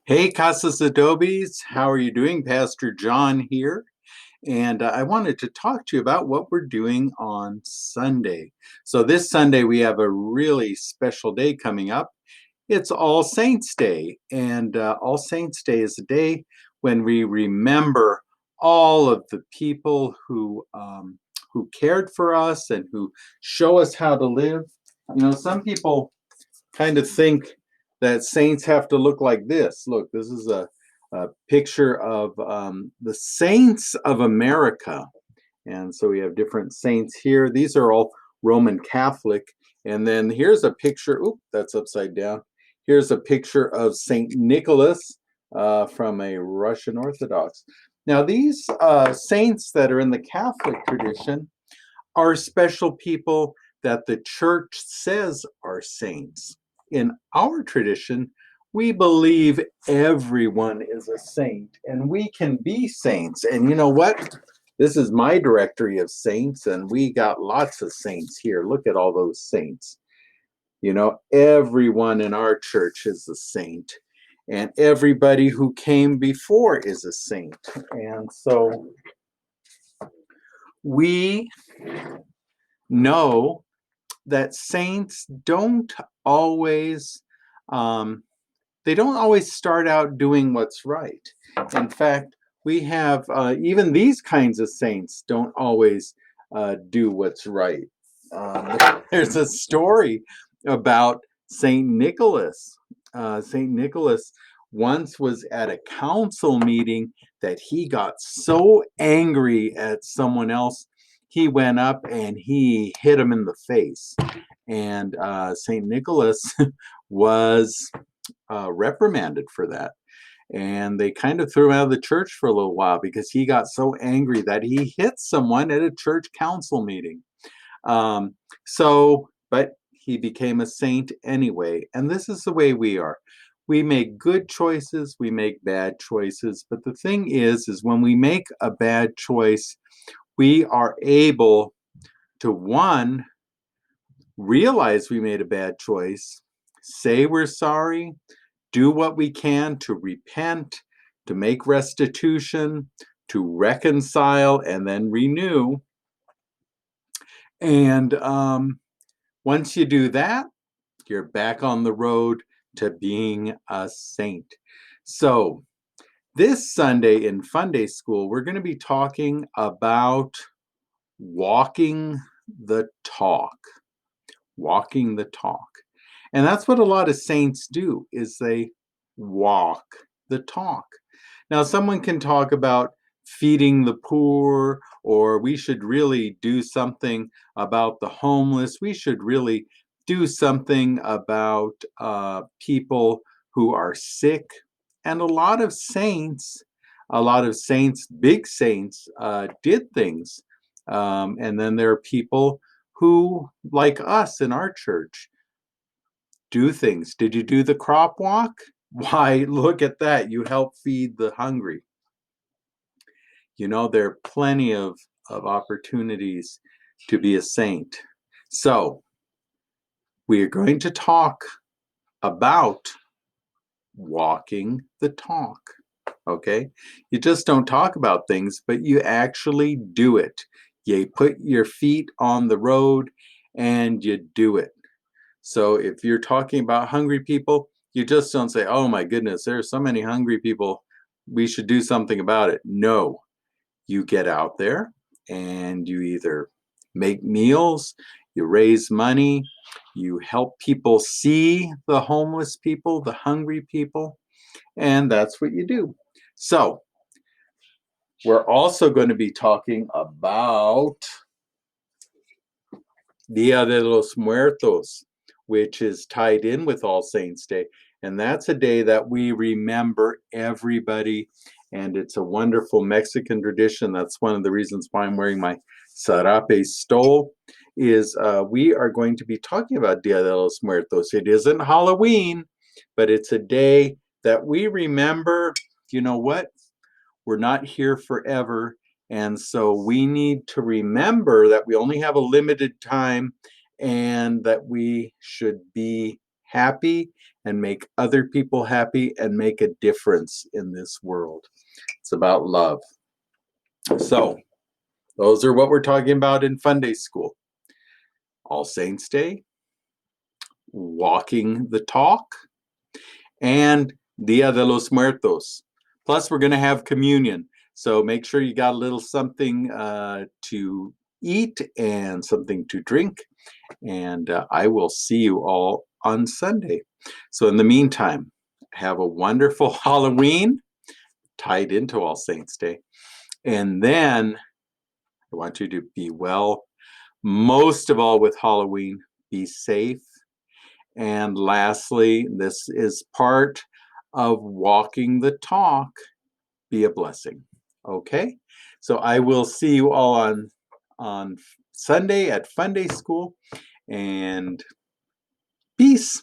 Hey, Casas Adobes, how are you doing? Pastor John here. And I wanted to talk to you about what we're doing on Sunday. So, this Sunday, we have a really special day coming up. It's All Saints Day. And All Saints Day is a day when we remember all of the people who cared for us and who show us how to live. Some people kind of think that saints have to look like this. Look, this is a picture of the saints of America. And so we have different saints here. These are all Roman Catholic. And then here's a picture. Oop, that's upside down. Here's a picture of Saint Nicholas from a Russian Orthodox. Now, these saints that are in the Catholic tradition are special people that the church says are saints. In our tradition, we believe everyone is a saint and we can be saints. And you know what? This is my directory of saints, and we got lots of saints here. Look at all those saints. Everyone in our church is a saint, and everybody who came before is a saint. And so we know that saints don't always they don't always start out doing what's right. In fact, we have even these kinds of saints don't always do what's right. There's a story about Saint Nicholas. Saint Nicholas once was at a council meeting that he got so angry at someone else, he went up and he hit him in the face. And Saint Nicholas was reprimanded for that. And they kind of threw him out of the church for a little while because he got so angry that he hit someone at a church council meeting. But he became a saint anyway. And this is the way we are. We make good choices, we make bad choices. But the thing is when we make a bad choice, we are able to, one, realize we made a bad choice, say we're sorry, do what we can to repent, to make restitution, to reconcile, and then renew. And once you do that, you're back on the road to being a saint. So this Sunday in Fun Day School, we're going to be talking about walking the talk. Walking the talk. And that's what a lot of saints do, is they walk the talk. Now, someone can talk about feeding the poor, or we should really do something about the homeless. We should really do something about people who are sick. And a lot of saints, big saints, did things. And then there are people who, like us in our church, do things. Did you do the crop walk? Why, look at that. You help feed the hungry. There are plenty of opportunities to be a saint. So, we are going to talk about walking the talk. Okay? You just don't talk about things, but you actually do it. You put your feet on the road and you do it. So if you're talking about hungry people, you just don't say, oh my goodness, there are so many hungry people, we should do something about it. No, you get out there and you either make meals, you raise money, you help people see the homeless people, the hungry people, and that's what you do. So we're also going to be talking about Dia de los Muertos, which is tied in with All Saints Day. And that's a day that we remember everybody. And it's a wonderful Mexican tradition. That's one of the reasons why I'm wearing my sarape stole, is we are going to be talking about Dia de los Muertos. It isn't Halloween, but it's a day that we remember, you know what? We're not here forever. And so we need to remember that we only have a limited time and that we should be happy and make other people happy and make a difference in this world. It's about love. So, those are what we're talking about in Fun Day School. All Saints Day, walking the talk, and Dia de los Muertos. Plus, we're going to have communion. So make sure you got a little something to eat and something to drink. And I will see you all on Sunday. So in the meantime, have a wonderful Halloween tied into All Saints Day. And then I want you to be well. Most of all with Halloween, be safe. And lastly, this is part of walking the talk. Be a blessing. Okay? So I will see you all on Sunday at Fun Day School. And peace.